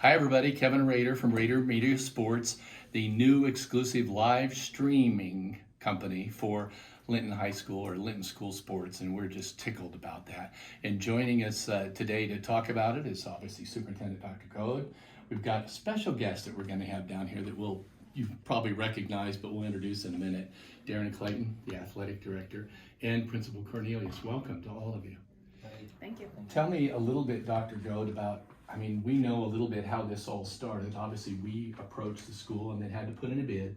Hi everybody, Kevin Rader from Rader Media Sports, the new exclusive live streaming company for Linton High School or Linton School Sports, and we're just tickled about that. And joining us today to talk about it is obviously Superintendent Dr. Code. We've got a special guest that we're going to have down here that you've probably recognized, but we'll introduce in a minute. Darren Clayton, the Athletic Director, and Principal Cornelius. Welcome to all of you. Thank you. Tell me a little bit, Dr. Goad, about, we know a little bit how this all started. Obviously, we approached the school and then had to put in a bid,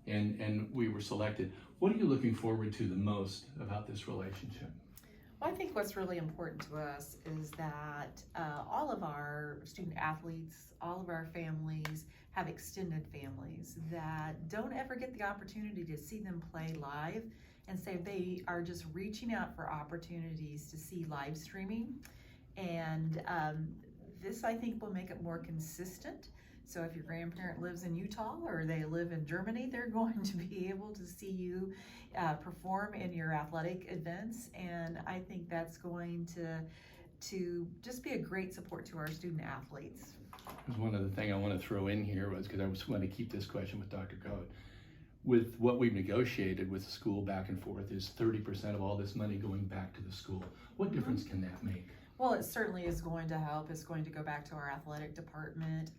and we were selected. What are you looking forward to the most about this relationship? Well, I think what's really important to us is that all of our student athletes, all of our families have extended families that don't ever get the opportunity to see them play live, and so they are just reaching out for opportunities to see live streaming. And this, I think, will make it more consistent. So if your grandparent lives in Utah or they live in Germany, they're going to be able to see you perform in your athletic events. And I think that's going to just be a great support to our student athletes. One of the things I want to throw in here was, because I was going to keep this question with Dr. Code, with what we've negotiated with the school back and forth is 30% of all this money going back to the school. What difference can that make? Well, it certainly is going to help. It's going to go back to our athletic department,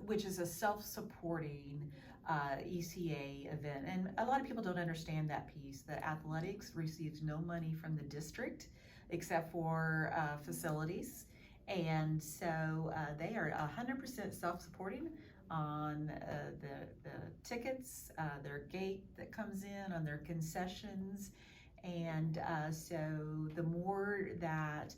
which is a self-supporting ECA event. And a lot of people don't understand that piece. The athletics receives no money from the district except for facilities. And so they are 100% self-supporting on the tickets, their gate that comes in, on their concessions. And so the more that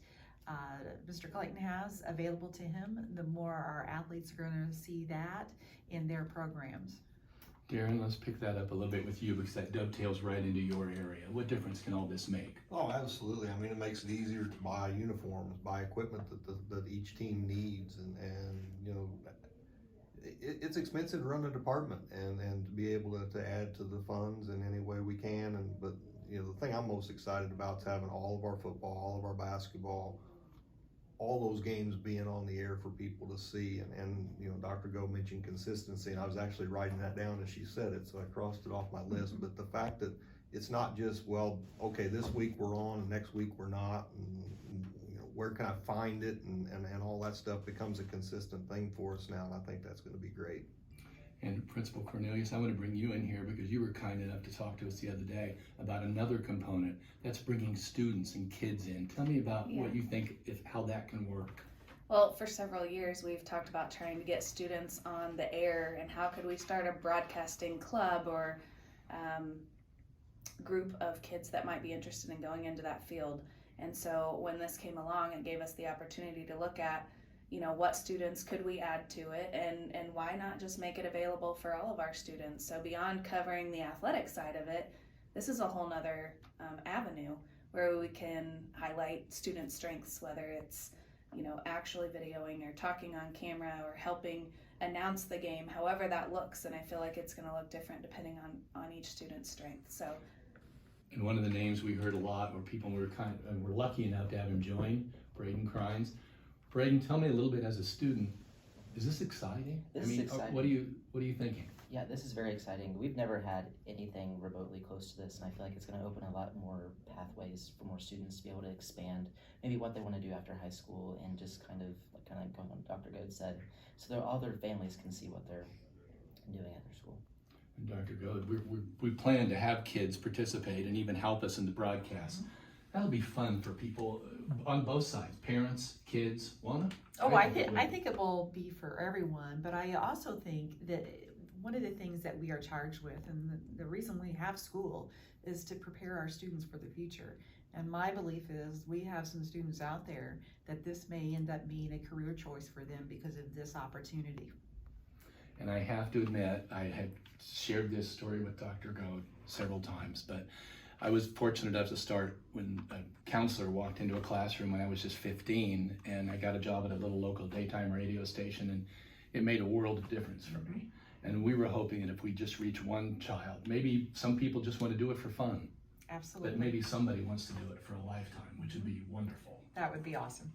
Mr. Clayton has available to him, the more our athletes are going to see that in their programs. Darren, let's pick that up a little bit with you, because that dovetails right into your area. What difference can all this make? Oh, absolutely. It makes it easier to buy uniforms, buy equipment that each team needs, and you know, it's expensive to run a department, and to be able to add to the funds in any way we can. But you know, the thing I'm most excited about is having all of our football, all of our basketball, all those games being on the air for people to see. And you know, Dr. Go mentioned consistency, and I was actually writing that down as she said it, so I crossed it off my list. But the fact that it's not just, well, okay, this week we're on and next week we're not, and you know, where can I find it, and all that stuff becomes a consistent thing for us now, and I think that's going to be great. And Principal Cornelius, I want to bring you in here because you were kind enough to talk to us the other day about another component that's bringing students and kids in. Tell me about what you think, how that can work. Well, for several years, we've talked about trying to get students on the air, and how could we start a broadcasting club or group of kids that might be interested in going into that field. And so when this came along, it gave us the opportunity to look at, you know, what students could we add to it, and why not just make it available for all of our students? So beyond covering the athletic side of it, this is a whole nother avenue where we can highlight student strengths, whether it's, you know, actually videoing or talking on camera or helping announce the game, however that looks. And I feel like it's going to look different depending on each student's strength. So, and one of the names we heard a lot, or people were lucky enough to have him join, Braden Crines. Braden, tell me a little bit as a student, is this exciting? This is exciting. What are you thinking? Yeah, this is very exciting. We've never had anything remotely close to this, and I feel like it's going to open a lot more pathways for more students to be able to expand maybe what they want to do after high school, and just kind of going on what Dr. Goad said, so that all their families can see what they're doing at their school. And Dr. Goad, we plan to have kids participate and even help us in the broadcast. That'll be fun for people on both sides, parents, kids. Wanna? Oh, I think it will be for everyone, but I also think that one of the things that we are charged with, and the reason we have school, is to prepare our students for the future. And my belief is we have some students out there that this may end up being a career choice for them because of this opportunity. And I have to admit, I had shared this story with Dr. Goad several times, but I was fortunate enough to start when a counselor walked into a classroom when I was just 15, and I got a job at a little local daytime radio station, and it made a world of difference for me. And we were hoping that if we just reach one child, maybe some people just want to do it for fun. Absolutely. But maybe somebody wants to do it for a lifetime, which would be wonderful. That would be awesome.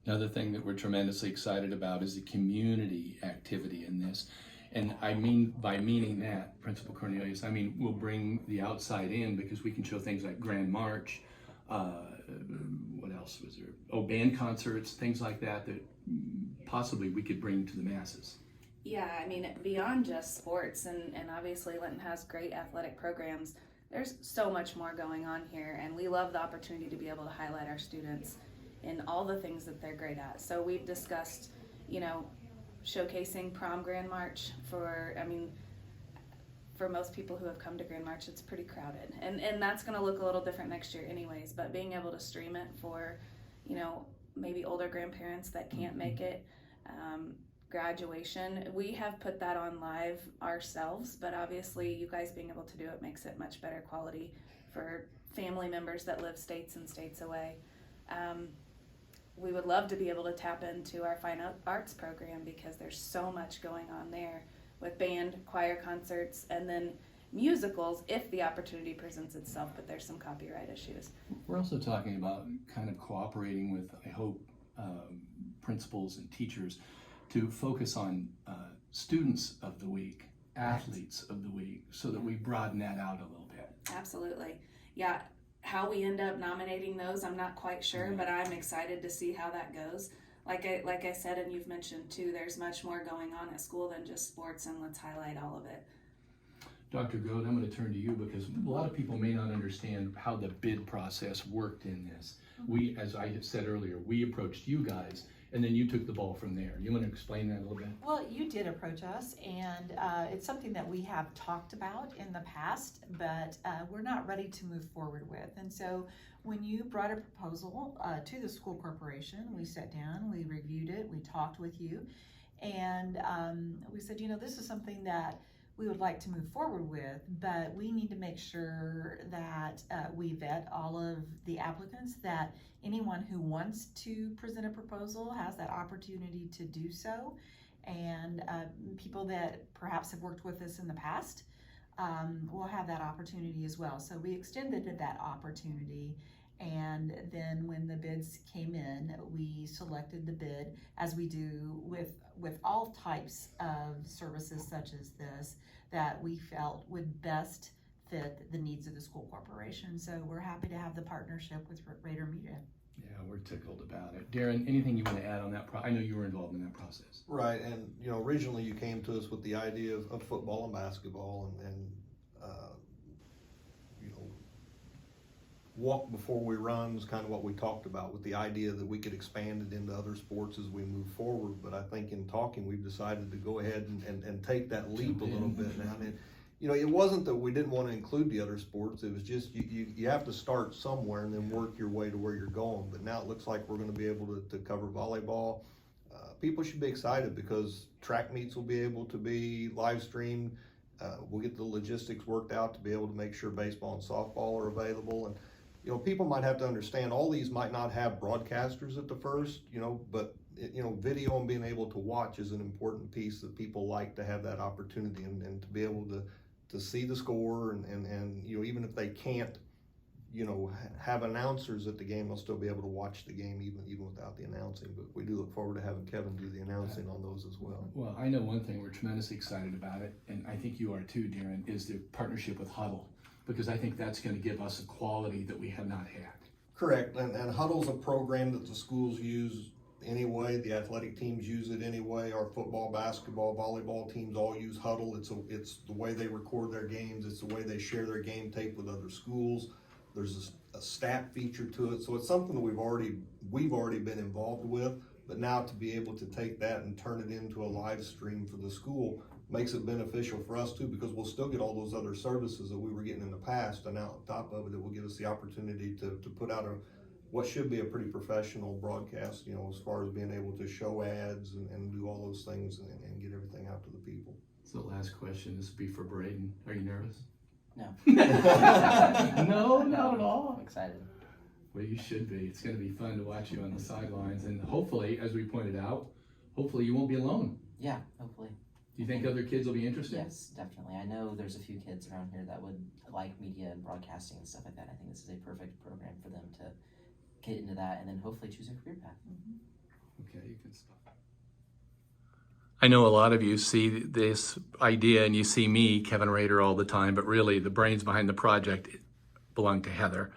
Another thing that we're tremendously excited about is the community activity in this. And I mean, by meaning that, Principal Cornelius, I mean, we'll bring the outside in because we can show things like Grand March, what else was there? Oh, band concerts, things like that, that possibly we could bring to the masses. Yeah, I mean, beyond just sports, and obviously Linton has great athletic programs, there's so much more going on here, and we love the opportunity to be able to highlight our students in all the things that they're great at. So we've discussed, you know, showcasing prom Grand March for most people who have come to Grand March, it's pretty crowded. And that's going to look a little different next year anyways, but being able to stream it for, you know, maybe older grandparents that can't make it, graduation, we have put that on live ourselves, but obviously you guys being able to do it makes it much better quality for family members that live states and states away. We would love to be able to tap into our fine arts program because there's so much going on there with band, choir concerts, and then musicals if the opportunity presents itself, but there's some copyright issues. We're also talking about kind of cooperating with, I hope, principals and teachers to focus on students of the week, athletes of the week, so that we broaden that out a little bit. Absolutely. Yeah, how we end up nominating those, I'm not quite sure, but I'm excited to see how that goes. Like I said, and you've mentioned too, there's much more going on at school than just sports, and let's highlight all of it. Dr. Goad, I'm going to turn to you because a lot of people may not understand how the bid process worked in this. We, as I said earlier, we approached you guys, and then you took the ball from there. You want to explain that a little bit? Well, you did approach us, and it's something that we have talked about in the past, but we're not ready to move forward with. And so when you brought a proposal to the school corporation, we sat down, we reviewed it, we talked with you, and we said, you know, this is something that we would like to move forward with, but we need to make sure that we vet all of the applicants, that anyone who wants to present a proposal has that opportunity to do so, and people that perhaps have worked with us in the past will have that opportunity as well. So we extended that opportunity, and then when the bids came in, we selected the bid, as we do with all types of services such as this, that we felt would best fit the needs of the school corporation. So we're happy to have the partnership with Rader Media. Yeah, we're tickled about it. Darren, anything you want to add on that? I know you were involved in that process. Right, and you know, originally you came to us with the idea of football and basketball, and you know, walk before we run is kind of what we talked about, with the idea that we could expand it into other sports as we move forward. But I think in talking, we've decided to go ahead and take that leap a little bit now. I mean, you know, it wasn't that we didn't want to include the other sports. It was just you have to start somewhere and then work your way to where you're going. But now it looks like we're going to be able to cover volleyball. People should be excited because track meets will be able to be live streamed. We'll get the logistics worked out to be able to make sure baseball and softball are available. And you know, people might have to understand all these might not have broadcasters at the first, you know, but you know, video and being able to watch is an important piece that people like to have that opportunity and to be able to see the score and you know, even if they can't, you know, have announcers at the game, they'll still be able to watch the game even without the announcing. But we do look forward to having Kevin do the announcing on those as well. Well, I know one thing, we're tremendously excited about it, and I think you are too, Darren, is the partnership with Huddle, because I think that's going to give us a quality that we have not had. Correct, and Huddle's a program that the schools use anyway. The athletic teams use it anyway. Our football, basketball, volleyball teams all use Huddle. It's the way they record their games. It's the way they share their game tape with other schools. There's a stat feature to it, so it's something that we've already been involved with. But now to be able to take that and turn it into a live stream for the school makes it beneficial for us too, because we'll still get all those other services that we were getting in the past, and now on top of it, it will give us the opportunity to put out what should be a pretty professional broadcast, you know, as far as being able to show ads and do all those things and get everything out to the people. So last question, this will be for Braden. Are you nervous? No. No, not at all. I'm excited. Well, you should be. It's going to be fun to watch you on the sidelines, and hopefully, as we pointed out, hopefully you won't be alone. Yeah, hopefully. Do you think other kids will be interested? Yes, definitely. I know there's a few kids around here that would like media and broadcasting and stuff like that. I think this is a perfect program for them to get into that and then hopefully choose a career path. Mm-hmm. Okay, you can stop. I know a lot of you see this idea and you see me, Kevin Rader, all the time, but really the brains behind the project belong to Heather.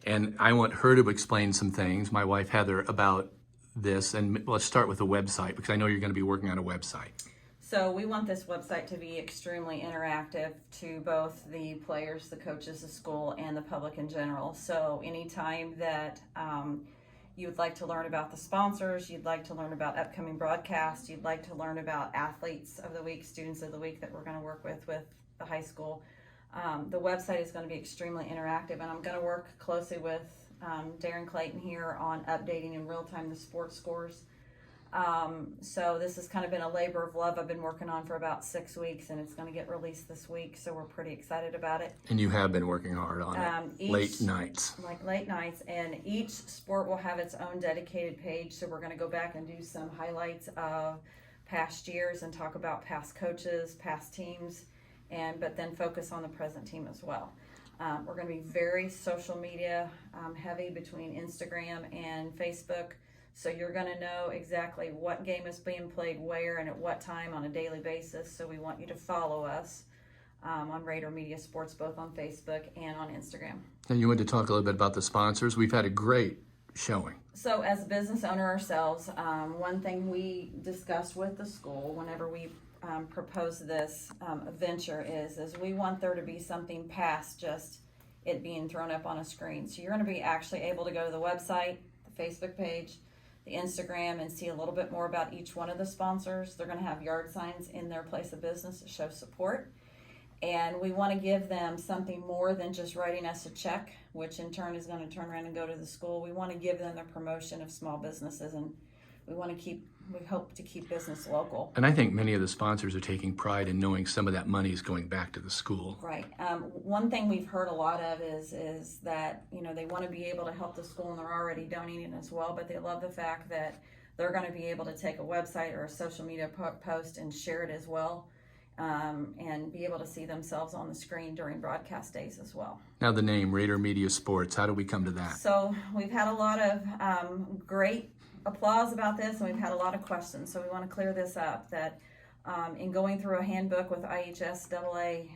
And I want her to explain some things, my wife Heather, about this. And let's start with the website, because I know you're going to be working on a website. So we want this website to be extremely interactive to both the players, the coaches, the school, and the public in general. So anytime that you would like to learn about the sponsors, you'd like to learn about upcoming broadcasts, you'd like to learn about athletes of the week, students of the week that we're going to work with the high school, the website is going to be extremely interactive, and I'm going to work closely with Darren Clayton here on updating in real time the sports scores. So this has kind of been a labor of love I've been working on for about 6 weeks, and it's going to get released this week, so we're pretty excited about it. And you have been working hard on it, late nights. Like late nights, and each sport will have its own dedicated page, so we're going to go back and do some highlights of past years and talk about past coaches, past teams, but then focus on the present team as well. We're going to be very social media heavy between Instagram and Facebook. So you're going to know exactly what game is being played where and at what time on a daily basis. So we want you to follow us on Rader Media Sports, both on Facebook and on Instagram. And you want to talk a little bit about the sponsors. We've had a great showing. So as a business owner ourselves, one thing we discussed with the school whenever we proposed this venture is we want there to be something past just it being thrown up on a screen. So you're going to be actually able to go to the website, the Facebook page, the Instagram, and see a little bit more about each one of the sponsors. They're going to have yard signs in their place of business to show support. And we want to give them something more than just writing us a check, which in turn is going to turn around and go to the school. We want to give them the promotion of small businesses, and we hope to keep business local. And I think many of the sponsors are taking pride in knowing some of that money is going back to the school. Right. One thing we've heard a lot of is that, they want to be able to help the school, and they're already donating as well, but they love the fact that they're going to be able to take a website or a social media post and share it as well, and be able to see themselves on the screen during broadcast days as well. Now the name, Rader Media Sports, how do we come to that? So we've had a lot of great applause about this, and we've had a lot of questions, so we want to clear this up, that in going through a handbook with IHSAA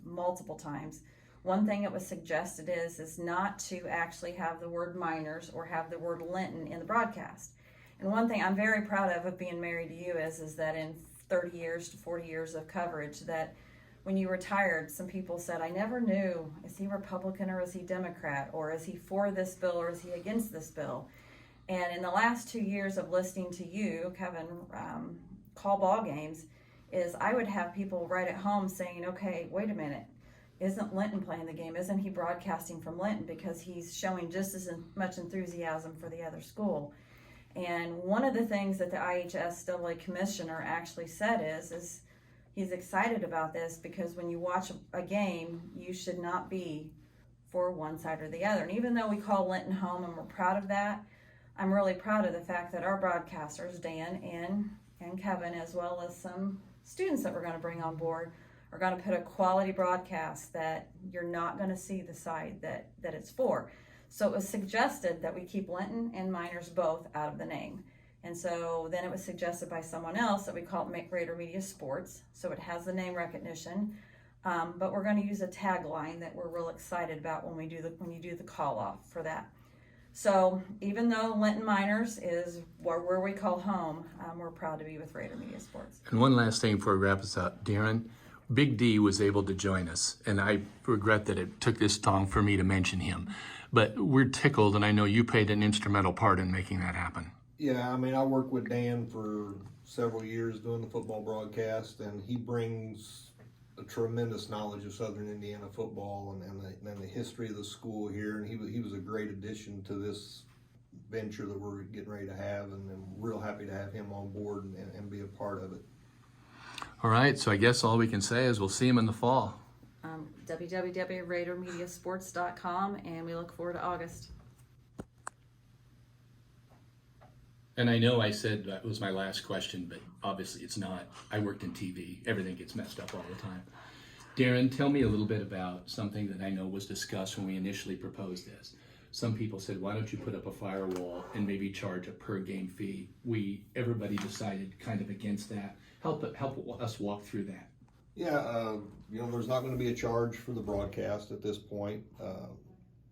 multiple times, one thing that was suggested is not to actually have the word minors or have the word Linton in the broadcast. And one thing I'm very proud of being married to you is that in 30 years to 40 years of coverage, that when you retired, some people said, I never knew, is he Republican or is he Democrat, or is he for this bill or is he against this bill? And in the last 2 years of listening to you, Kevin, call ball games, I would have people right at home saying, okay, wait a minute, isn't Linton playing the game? Isn't he broadcasting from Linton? Because he's showing just as much enthusiasm for the other school. And one of the things that the IHSAA commissioner actually said is he's excited about this, because when you watch a game, you should not be for one side or the other. And even though we call Linton home and we're proud of that, I'm really proud of the fact that our broadcasters, Dan and Kevin, as well as some students that we're going to bring on board, are going to put a quality broadcast that you're not going to see the side that it's for. So it was suggested that we keep Linton and minors both out of the name. And so then it was suggested by someone else that we call it Rader Media Sports, so it has the name recognition. But we're going to use a tagline that we're real excited about when you do the call off for that. So even though Linton Miners is where we call home, we're proud to be with Rader Media Sports. And one last thing before we wrap this up, Darren, Big D was able to join us, and I regret that it took this long for me to mention him. But we're tickled, and I know you played an instrumental part in making that happen. Yeah, I mean, I worked with Dan for several years doing the football broadcast, and he brings a tremendous knowledge of Southern Indiana football and the history of the school here, and he was a great addition to this venture that we're getting ready to have, and I'm real happy to have him on board and be a part of it. All right, so I guess all we can say is we'll see him in the fall. www.radermediasports.com, and we look forward to August. And I know I said that was my last question, but obviously it's not. I worked in TV. Everything gets messed up all the time. Darren, tell me a little bit about something that I know was discussed when we initially proposed this. some people said, why don't you put up a firewall and maybe charge a per game fee? Everybody decided kind of against that. Help us walk through that. Yeah, there's not going to be a charge for the broadcast at this point.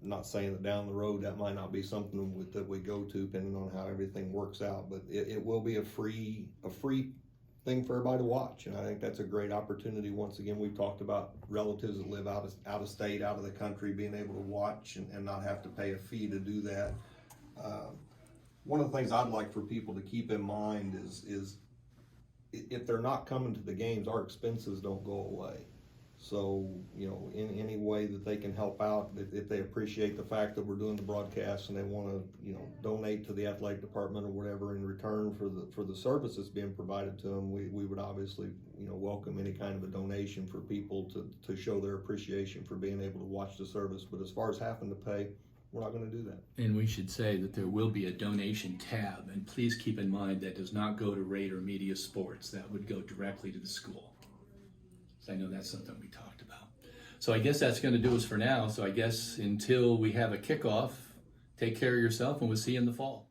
Not saying that down the road that might not be something that we go to, depending on how everything works out. But it will be a free thing for everybody to watch, and I think that's a great opportunity. Once again, we've talked about relatives that live out of state, out of the country, being able to watch and not have to pay a fee to do that. One of the things I'd like for people to keep in mind is if they're not coming to the games, our expenses don't go away. So, in any way that they can help out, if they appreciate the fact that we're doing the broadcast and they want to, donate to the athletic department or whatever in return for the services being provided to them, we would obviously, welcome any kind of a donation for people to show their appreciation for being able to watch the service. But as far as having to pay, we're not going to do that. And we should say that there will be a donation tab, and please keep in mind that does not go to Rader Media Sports. That would go directly to the school. I know that's something we talked about. So I guess that's going to do us for now. So I guess until we have a kickoff, take care of yourself, and we'll see you in the fall.